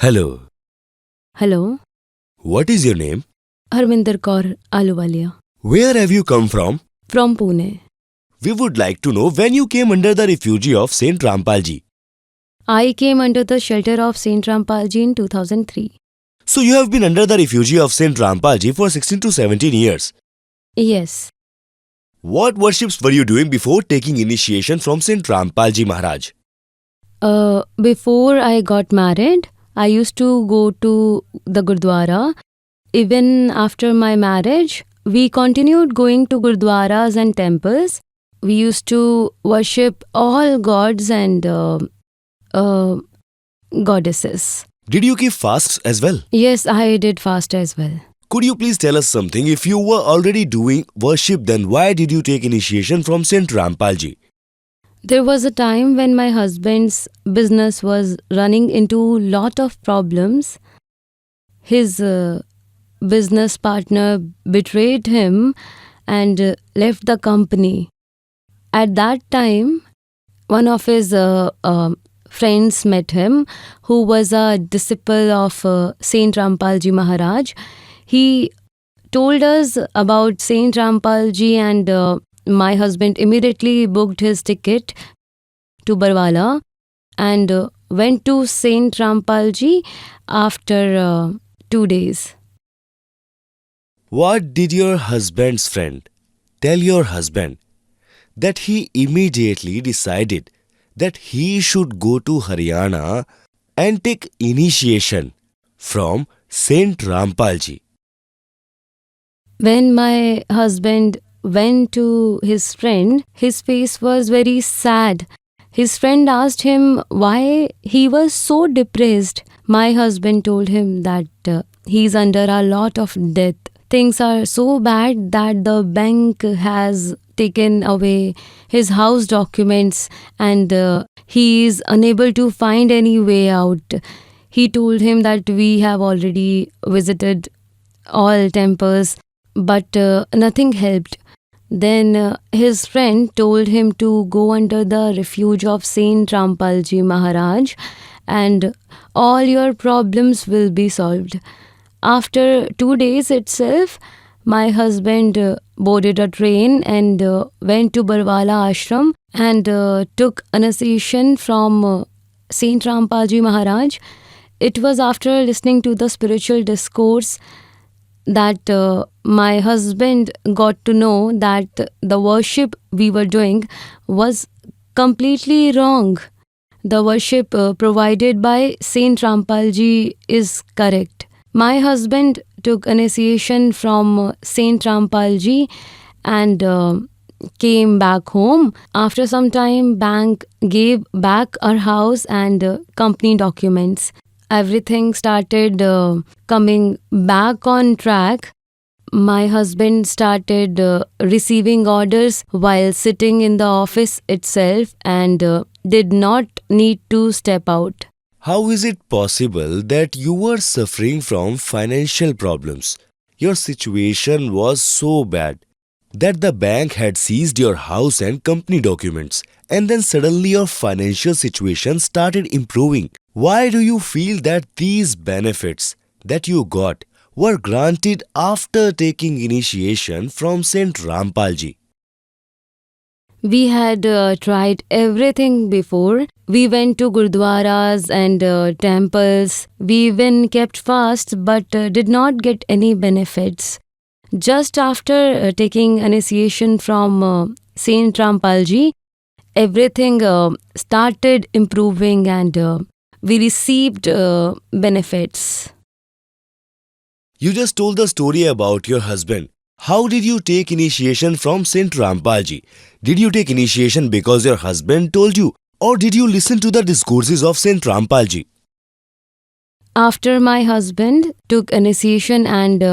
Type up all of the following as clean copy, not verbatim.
Hello. Hello, What is your name? Harminder Kaur Ahluwalia Where have you come from? from Pune. We would like to know when you came under the refuge of Saint Rampalji. I came under the shelter of Saint Rampalji in 2003. So you have been under the refuge of Saint Rampalji for 16 to 17 years. Yes, What worships were you doing before taking initiation from Saint Rampalji Maharaj? before I got married, I used to go to the Gurdwara. Even after my marriage, we continued going to Gurdwaras and temples. We used to worship all gods and goddesses. Did you keep fasts as well? Yes, I did fast as well. Could you please tell us something? If you were already doing worship, then why did you take initiation from Saint Rampalji? There was a time when my husband's business was running into lot of problems. His business partner betrayed him and left the company. At that time, one of his friends met him, who was a disciple of Saint Rampalji Maharaj. He told us about Saint Rampalji, and my husband immediately booked his ticket to Barwala and went to Saint Rampalji after 2 days. What did your husband's friend tell your husband that he immediately decided that he should go to Haryana and take initiation from Saint Rampalji? When my husband went to his friend, his face was very sad. His friend asked him why he was so depressed. My husband told him that he's under a lot of debt. Things are so bad that the bank has taken away his house documents and he is unable to find any way out. He told him that we have already visited all temples, but nothing helped. Then his friend told him to go under the refuge of Saint Rampalji Maharaj and all your problems will be solved. After 2 days itself, my husband boarded a train and went to Barwala ashram and took initiation from Saint Rampalji Maharaj. It was after listening to the spiritual discourse that my husband got to know that the worship we were doing was completely wrong. The worship provided by Saint Rampalji is correct. My husband took initiation from Saint Rampalji and came back home. After some time, bank gave back our house and company documents. Everything started coming back on track. My husband started receiving orders while sitting in the office itself and did not need to step out. How is it possible that you were suffering from financial problems? Your situation was so bad that the bank had seized your house and company documents, and then suddenly your financial situation started improving. Why do you feel that these benefits that you got were granted after taking initiation from Saint Rampalji? We had tried everything before. We went to gurdwaras and temples. We even kept fast but did not get any benefits. Just after taking initiation from Saint Rampalji, everything started improving and we received benefits. You just told the story about your husband. How did you take initiation from Saint Rampalji? Did you take initiation because your husband told you, or did you listen to the discourses of Saint Rampalji? After my husband took initiation and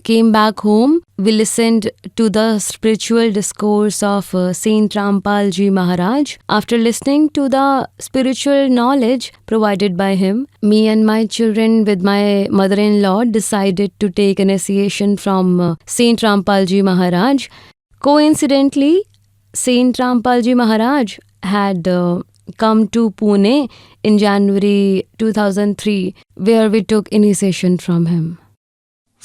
came back home, we listened to the spiritual discourse of Saint Rampalji Maharaj. After listening to the spiritual knowledge provided by him, me and my children with my mother-in-law decided to take initiation from Saint Rampalji Maharaj. Coincidentally, Saint Rampalji Maharaj had come to Pune in January 2003, where we took initiation from him.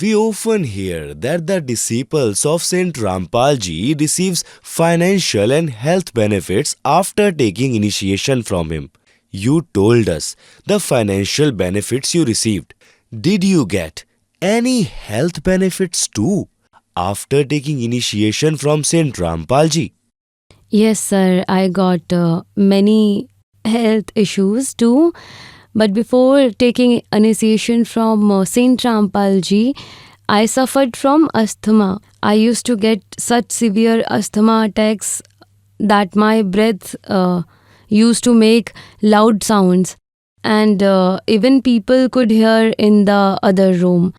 We often hear that the disciples of Saint Rampalji receives financial and health benefits after taking initiation from him. You told us the financial benefits you received. Did you get any health benefits too after taking initiation from Saint Rampalji? Yes, sir, I got many health issues too. But before taking initiation from Saint Rampalji, I suffered from asthma. I used to get such severe asthma attacks that my breath used to make loud sounds, and even people could hear in the other room.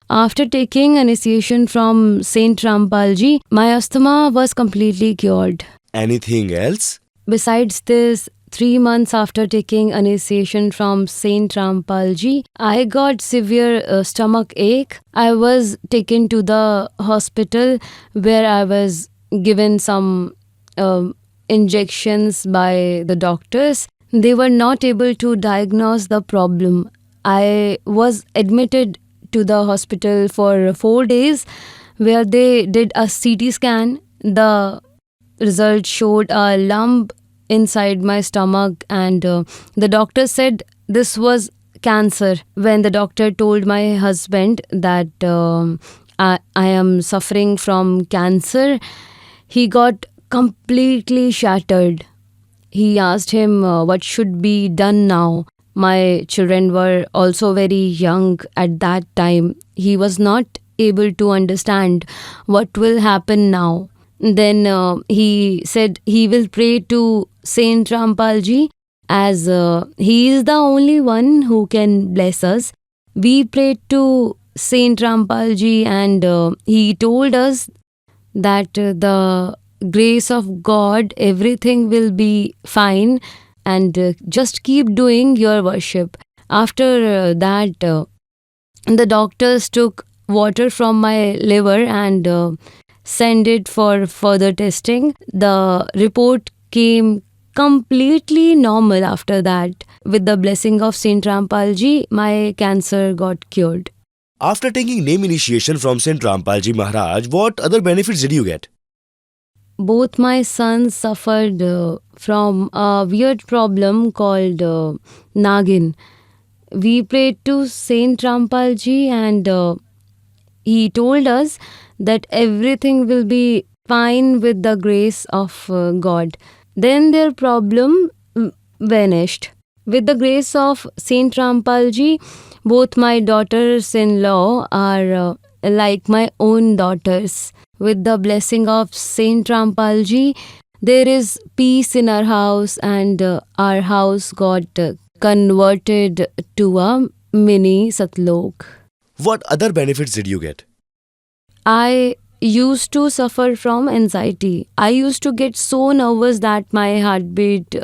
After taking initiation from Saint Rampalji, my asthma was completely cured. Anything else? Besides this, 3 months after taking initiation from Saint Rampalji, I got severe stomach ache. I was taken to the hospital where I was given some injections by the doctors. They were not able to diagnose the problem. I was admitted to the hospital for 4 days where they did a CT scan. The result showed a lump inside my stomach, and the doctor said this was cancer. When the doctor told my husband that I am suffering from cancer, he got completely shattered. He asked him what should be done now. My children were also very young at that time. He was not able to understand what will happen now. Then he said he will pray to Saint Rampalji, as he is the only one who can bless us. We prayed to Saint Rampalji, and he told us that the grace of God, everything will be fine, and just keep doing your worship. After that, the doctors took water from my liver and send it for further testing. The report came completely normal after that. With the blessing of Saint Rampalji, my cancer got cured. After taking name initiation from Saint Rampalji Maharaj, what other benefits did you get? Both my sons suffered from a weird problem called Nagin. We prayed to Saint Rampalji, and he told us that everything will be fine with the grace of God. Then their problem vanished. With the grace of Saint Rampalji, both my daughters-in-law are like my own daughters. With the blessing of Saint Rampalji, there is peace in our house, and our house got converted to a mini Satlok. What other benefits did you get? I used to suffer from anxiety. I used to get so nervous that my heartbeat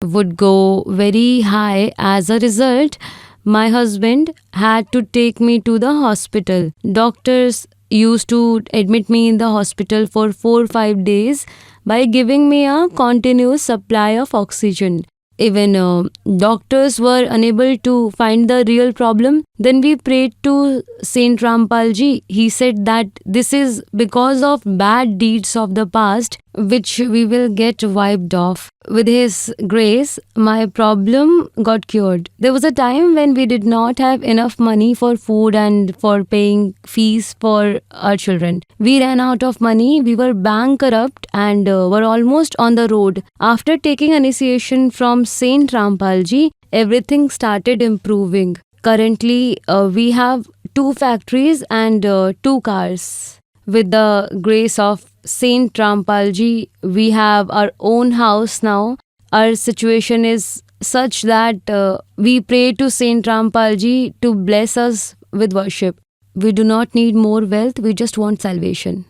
would go very high. As a result, my husband had to take me to the hospital. Doctors used to admit me in the hospital for 4-5 days by giving me a continuous supply of oxygen. Even doctors were unable to find the real problem. Then we prayed to Saint Rampalji. He said that this is because of bad deeds of the past, which we will get wiped off. With his grace, my problem got cured. There was a time when we did not have enough money for food and for paying fees for our children. We ran out of money. We were bankrupt and were almost on the road. After taking initiation from Saint Rampalji, everything started improving. Currently, we have 2 factories and 2 cars. With the grace of Saint Rampalji, we have our own house now. Our situation is such that we pray to Saint Rampalji to bless us with worship. We do not need more wealth, we just want salvation.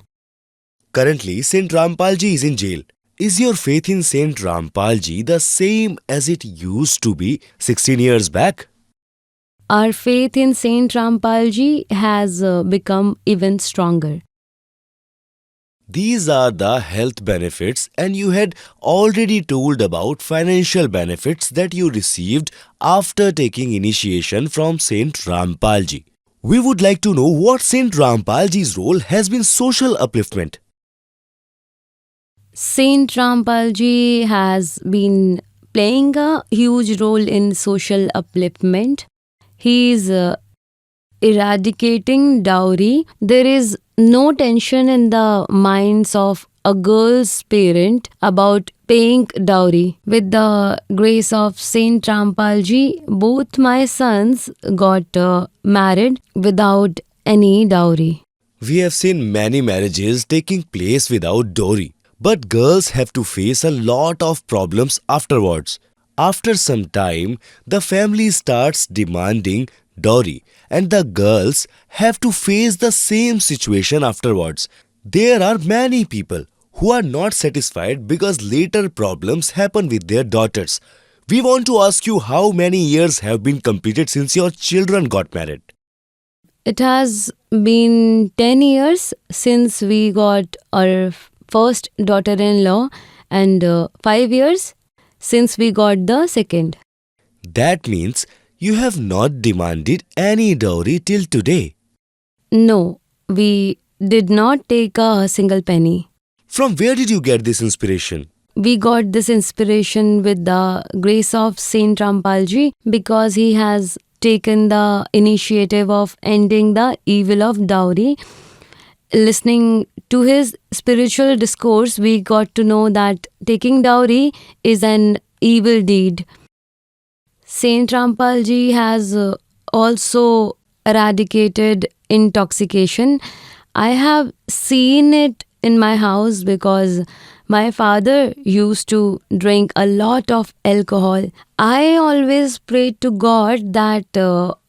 Currently, Saint Rampalji is in jail. Is your faith in Saint Rampalji the same as it used to be 16 years back? Our faith in Saint Rampalji has become even stronger. These are the health benefits, and you had already told about financial benefits that you received after taking initiation from Saint Rampalji. We would like to know what Saint Rampalji's role has been social upliftment. Saint Rampalji has been playing a huge role in social upliftment. He is eradicating dowry. There is no tension in the minds of a girl's parent about paying dowry. With the grace of Saint Rampalji, both my sons got married without any dowry. We have seen many marriages taking place without dowry, but girls have to face a lot of problems afterwards. After some time, the family starts demanding dowry, and the girls have to face the same situation afterwards. There are many people who are not satisfied because later problems happen with their daughters. We want to ask you how many years have been completed since your children got married. It has been 10 years since we got our first daughter in law, and 5 years since we got the second. That means you have not demanded any dowry till today. No, we did not take a single penny. From where did you get this inspiration? We got this inspiration with the grace of Saint Rampalji because he has taken the initiative of ending the evil of dowry. Listening to his spiritual discourse, we got to know that taking dowry is an evil deed. Saint Rampalji has also eradicated intoxication. I have seen it in my house because my father used to drink a lot of alcohol. I always prayed to God that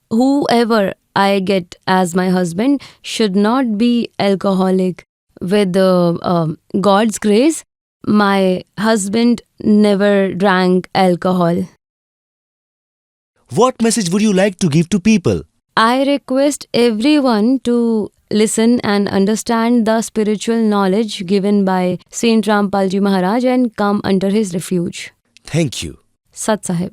whoever I get as my husband should not be alcoholic. With God's grace, my husband never drank alcohol. What message would you like to give to people? I request everyone to listen and understand the spiritual knowledge given by Saint Rampalji Maharaj and come under his refuge. Thank you. Sat Sahib.